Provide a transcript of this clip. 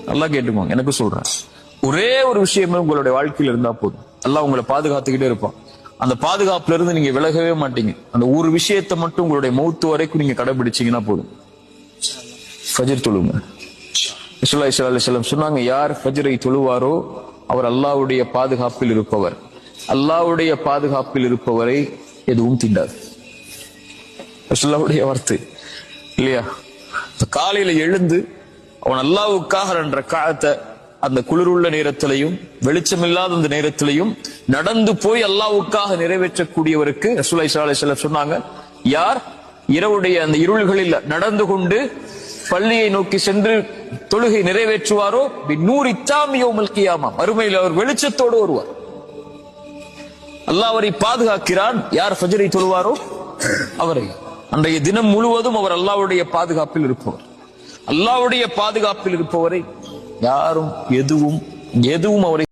நல்லா கேட்டுக்கோங்க, எனக்கு சொல்றேன். ஒரே ஒரு விஷயமே உங்களுடைய வாழ்க்கையில் இருந்தா போதும், அல்லாஹ் உங்களை பாதுகாத்துக்கிட்டே இருப்பான். அந்த பாதுகாப்புல இருந்து நீங்க விலகவே மாட்டீங்க. அந்த ஒரு விஷயத்தை மட்டும் உங்களுடைய மௌத்து வரைக்கும் நீங்க கடைபிடிச்சீங்கன்னா போதும். ஃபஜ்ர் தொழுங்க. ரசூலுல்லாஹி ஸல்லல்லாஹு அலைஹி வஸல்லம் சொன்னாங்க, யார் ஃபஜ்ரை தொழுவாரோ அவர் அல்லாஹ்வுடைய பாதுகாப்பில் இருப்பவர். அல்லாஹ்வுடைய பாதுகாப்பில் இருப்பவரை எதுவும் தீண்டாது. ரசூலுல்லாஹ்வுடைய வார்த்தை இல்லையா? காலையில எழுந்து அவன் அல்லாஹ்வுக்காக என்ற காலத்தை அந்த குளிருள்ள நேரத்திலையும் வெளிச்சமில்லாத அந்த நேரத்திலையும் நடந்து போய் அல்லாஹ்வுக்காக நிறைவேற்றக்கூடியவருக்கு ரசூலுல்லாஹி ஸல்லல்லாஹு அலைஹி வஸல்லம் சொன்னாங்க, யார் இரவுடைய அந்த இருள்களில் நடந்து கொண்டு பள்ளியை நோக்கி சென்று தொழுகை நிறைவேற்றுவாரோ பின்னூரி தாமியோமல் கியாமா, மறுமையில் அவர் வெளிச்சத்தோடு வருவார். அல்லாஹ் அவரை பாதுகாக்கிறான். யார் ஃபஜ்ரை தொழுவாரோ அவரை அன்றைய தினம் முழுவதும் அவர் அல்லாஹ்வுடைய பாதுகாப்பில் இருப்பவர். அல்லாஹ்வுடைய பாதுகாப்பில் இருப்பவரை யாரும் எதுவும் அவரை